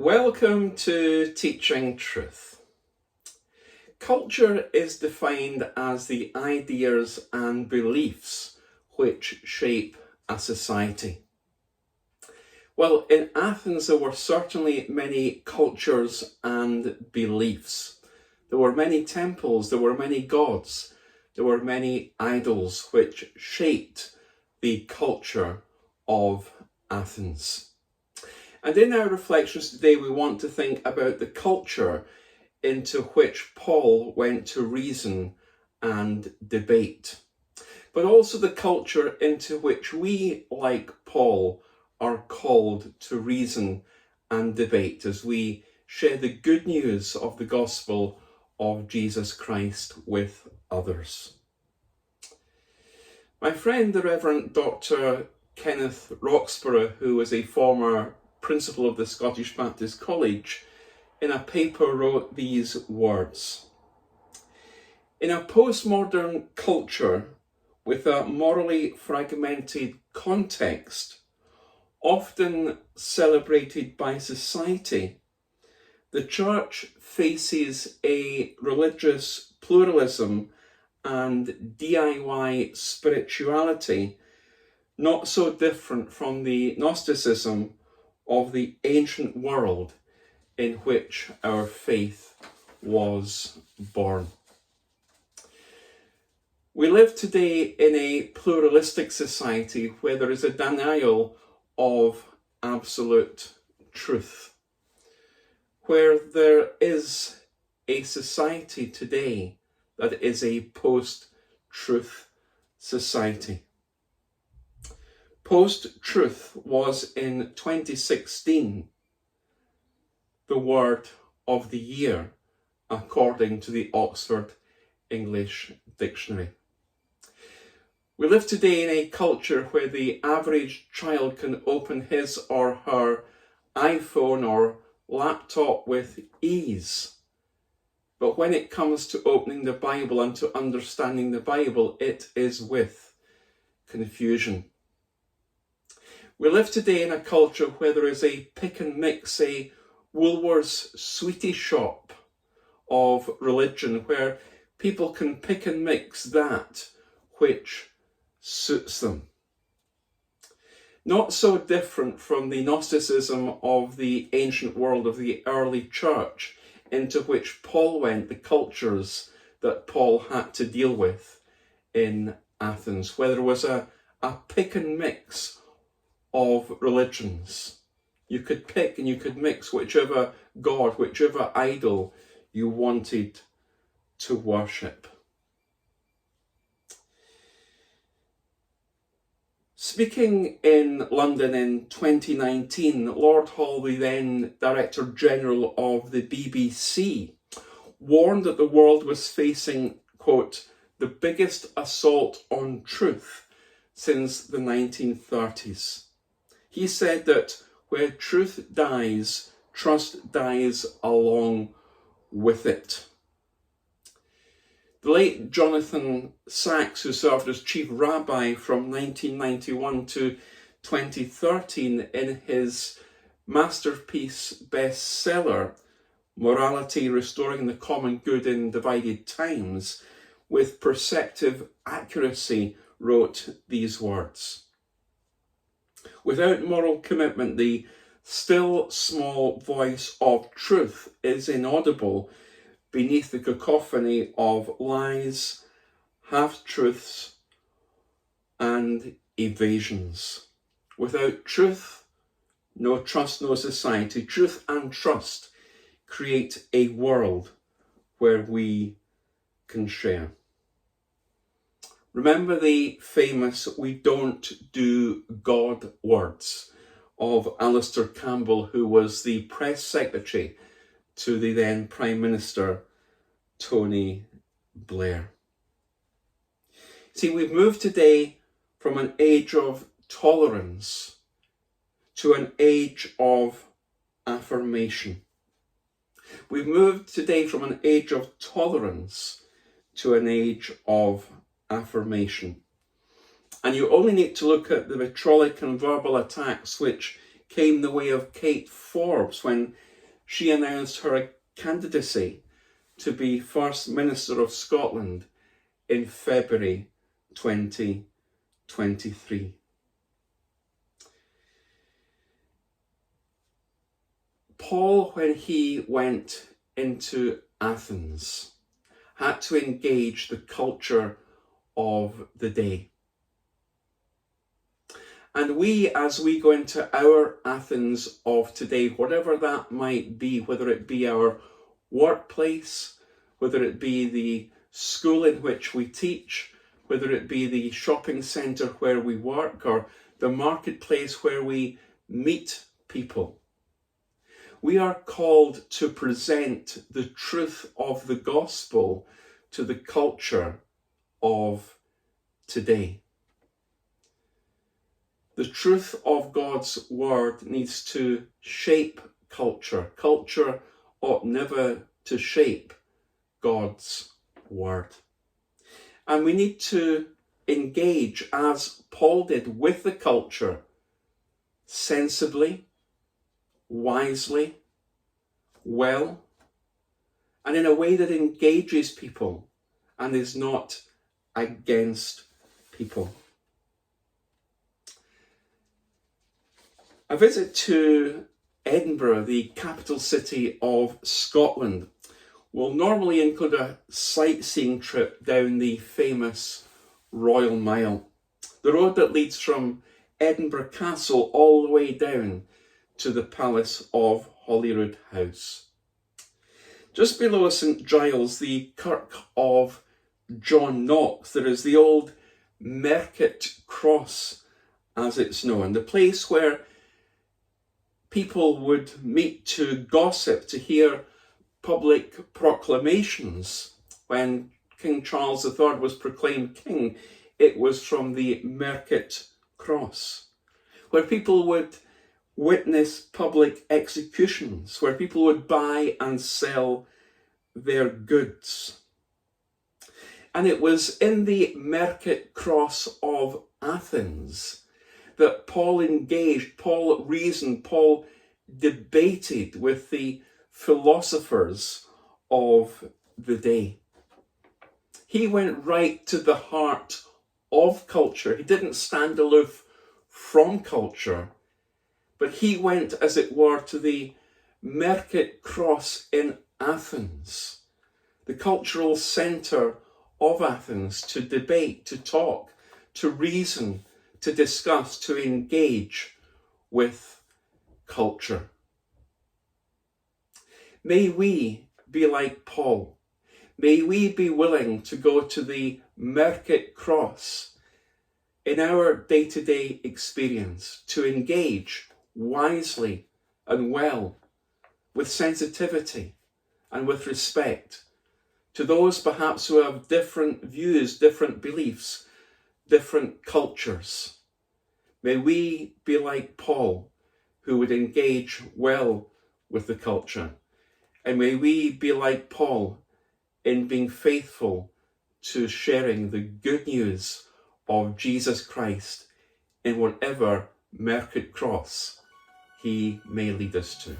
Welcome to Teaching Truth. Culture is defined as the ideas and beliefs which shape a society. Well, in Athens there were certainly many cultures and beliefs. There were many temples, there were many gods, there were many idols which shaped the culture of Athens. And in our reflections today, we want to think about the culture into which Paul went to reason and debate, but also the culture into which we, like Paul, are called to reason and debate as we share the good news of the gospel of Jesus Christ with others. My friend, the Reverend Dr. Kenneth Roxburgh, who was a former principal of the Scottish Baptist College, in a paper wrote these words: "In a postmodern culture with a morally fragmented context, often celebrated by society, the Church faces a religious pluralism and DIY spirituality not so different from the Gnosticism of the ancient world in which our faith was born." We live today in a pluralistic society where there is a denial of absolute truth, where there is a society today that is a post-truth society. Post-truth was in 2016 the word of the year, according to the Oxford English Dictionary. We live today in a culture where the average child can open his or her iPhone or laptop with ease. But when it comes to opening the Bible and to understanding the Bible, it is with confusion. We live today in a culture where there is a pick and mix, a Woolworth's sweetie shop of religion, where people can pick and mix that which suits them. Not so different from the Gnosticism of the ancient world of the early church, into which Paul went, the cultures that Paul had to deal with in Athens, where there was a pick and mix of religions. You could pick and you could mix whichever god, whichever idol you wanted to worship. Speaking in London in 2019, Lord Hall, the then Director General of the BBC, warned that the world was facing, quote, "the biggest assault on truth since the 1930s. He said that where truth dies, trust dies along with it. The late Jonathan Sacks, who served as chief rabbi from 1991 to 2013, in his masterpiece bestseller, Morality, Restoring the Common Good in Divided Times, with perceptive accuracy wrote these words: "Without moral commitment, the still small voice of truth is inaudible beneath the cacophony of lies, half-truths, and evasions. Without truth, no trust, no society. Truth and trust create a world where we can share." Remember the famous "we don't do God" words of Alistair Campbell, who was the press secretary to the then Prime Minister Tony Blair. See, we've moved today from an age of tolerance to an age of affirmation. We've moved today from an age of tolerance to an age of affirmation. And you only need to look at the vitriolic and verbal attacks which came the way of Kate Forbes when she announced her candidacy to be First Minister of Scotland in February 2023. Paul, when he went into Athens, had to engage the culture of the day. And we, as we go into our Athens of today, whatever that might be, whether it be our workplace, whether it be the school in which we teach, whether it be the shopping centre where we work, or the marketplace where we meet people, we are called to present the truth of the gospel to the culture of today. The truth of God's word needs to shape culture. Culture ought never to shape God's word. And we need to engage, as Paul did, with the culture sensibly, wisely, well, and in a way that engages people and is not against people. A visit to Edinburgh, the capital city of Scotland, will normally include a sightseeing trip down the famous Royal Mile, the road that leads from Edinburgh Castle all the way down to the Palace of Holyrood House. Just below St Giles, the Kirk of John Knox, there is the old Market Cross, as it's known, the place where people would meet to gossip, to hear public proclamations. When King Charles III was proclaimed king, it was from the Market Cross, where people would witness public executions, where people would buy and sell their goods. And it was in the Market Cross of Athens that Paul engaged, Paul reasoned, Paul debated with the philosophers of the day. He went right to the heart of culture. He didn't stand aloof from culture, but he went, as it were, to the Market Cross in Athens, the cultural centre of Athens, to debate, to talk, to reason, to discuss, to engage with culture. May we be like Paul. May we be willing to go to the Market Cross in our day-to-day experience, to engage wisely and well, with sensitivity and with respect to those perhaps who have different views, different beliefs, different cultures. May we be like Paul, who would engage well with the culture. And may we be like Paul in being faithful to sharing the good news of Jesus Christ in whatever Market Cross he may lead us to.